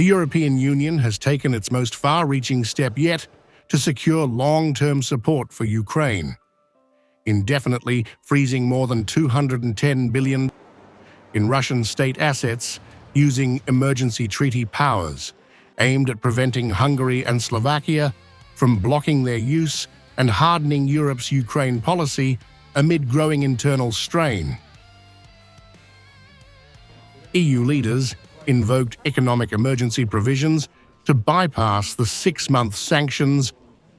The European Union has taken its most far-reaching step yet to secure long-term support for Ukraine, indefinitely freezing more than 210 billion in Russian state assets using emergency treaty powers, aimed at preventing Hungary and Slovakia from blocking their use and hardening Europe's Ukraine policy amid growing internal strain. EU leaders invoked economic emergency provisions to bypass the 6-month sanctions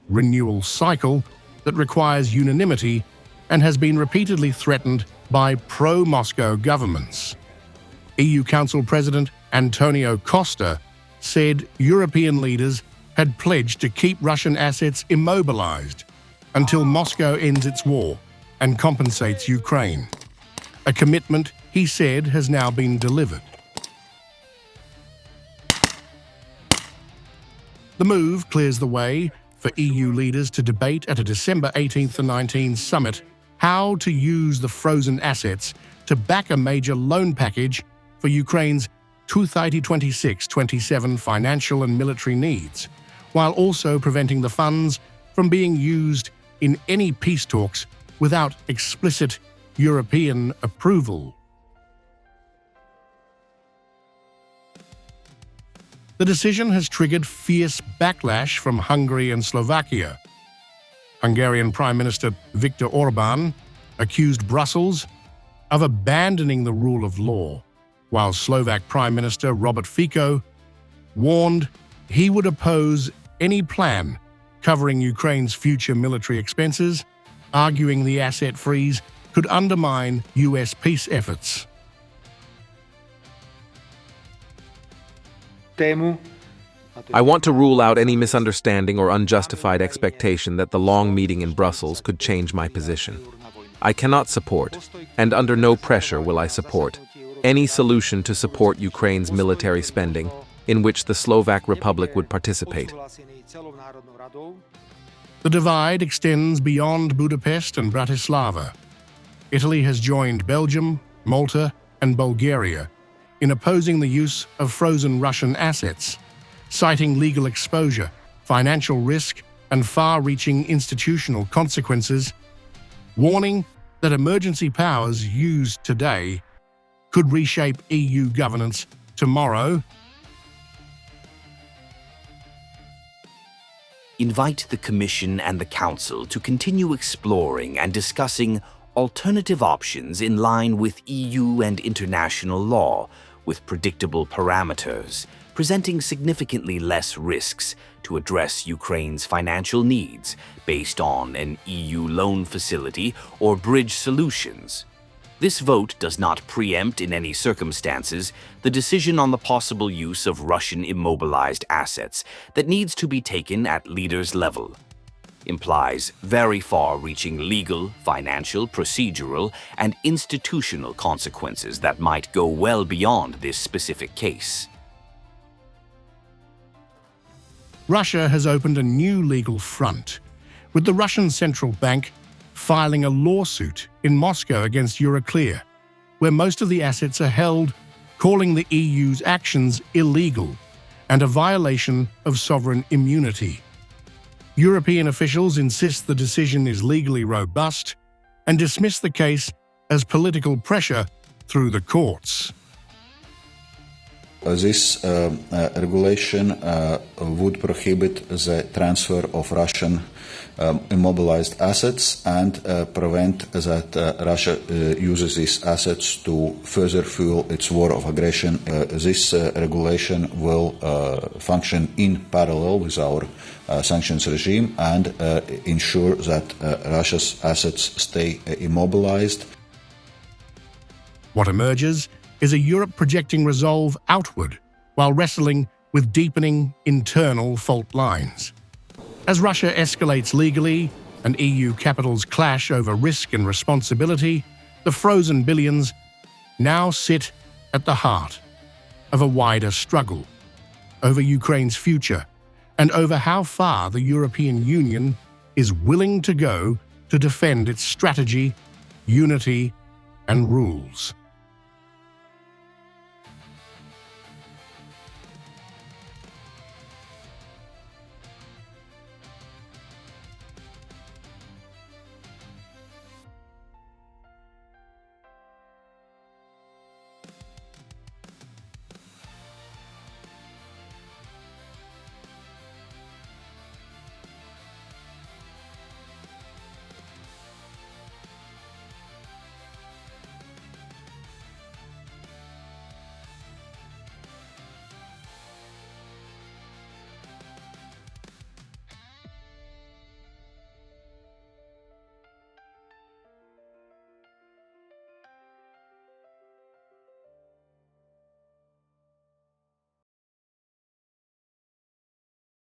renewal cycle that requires unanimity and has been repeatedly threatened by pro-Moscow governments. EU Council President Antonio Costa said European leaders had pledged to keep Russian assets immobilized until Moscow ends its war and compensates Ukraine. A commitment, he said, has now been delivered. The move clears the way for EU leaders to debate at a December 18th to 19th summit how to use the frozen assets to back a major loan package for Ukraine's 2026-27 financial and military needs, while also preventing the funds from being used in any peace talks without explicit European approval. The decision has triggered fierce backlash from Hungary and Slovakia. Hungarian Prime Minister Viktor Orbán accused Brussels of abandoning the rule of law, while Slovak Prime Minister Robert Fico warned he would oppose any plan covering Ukraine's future military expenses, arguing the asset freeze could undermine US peace efforts. I want to rule out any misunderstanding or unjustified expectation that the long meeting in Brussels could change my position. I cannot support, and under no pressure will I support, any solution to support Ukraine's military spending in which the Slovak Republic would participate. The divide extends beyond Budapest and Bratislava. Italy has joined Belgium, Malta, and Bulgaria in opposing the use of frozen Russian assets, citing legal exposure, financial risk, and far-reaching institutional consequences, warning that emergency powers used today could reshape EU governance tomorrow. Invite the Commission and the Council to continue exploring and discussing alternative options in line with EU and international law, with predictable parameters, presenting significantly less risks to address Ukraine's financial needs based on an EU loan facility or bridge solutions. This vote does not preempt in any circumstances the decision on the possible use of Russian immobilized assets that needs to be taken at leaders' level. Implies very far-reaching legal, financial, procedural, and institutional consequences that might go well beyond this specific case. Russia has opened a new legal front, with the Russian Central Bank filing a lawsuit in Moscow against Euroclear, where most of the assets are held, calling the EU's actions illegal and a violation of sovereign immunity. European officials insist the decision is legally robust and dismiss the case as political pressure through the courts. This regulation would prohibit the transfer of Russian immobilized assets and prevent that Russia uses these assets to further fuel its war of aggression. This regulation will function in parallel with our sanctions regime and ensure that Russia's assets stay immobilized. What emerges is a Europe projecting resolve outward while wrestling with deepening internal fault lines. As Russia escalates legally and EU capitals clash over risk and responsibility, the frozen billions now sit at the heart of a wider struggle over Ukraine's future and over how far the European Union is willing to go to defend its strategy, unity, and rules.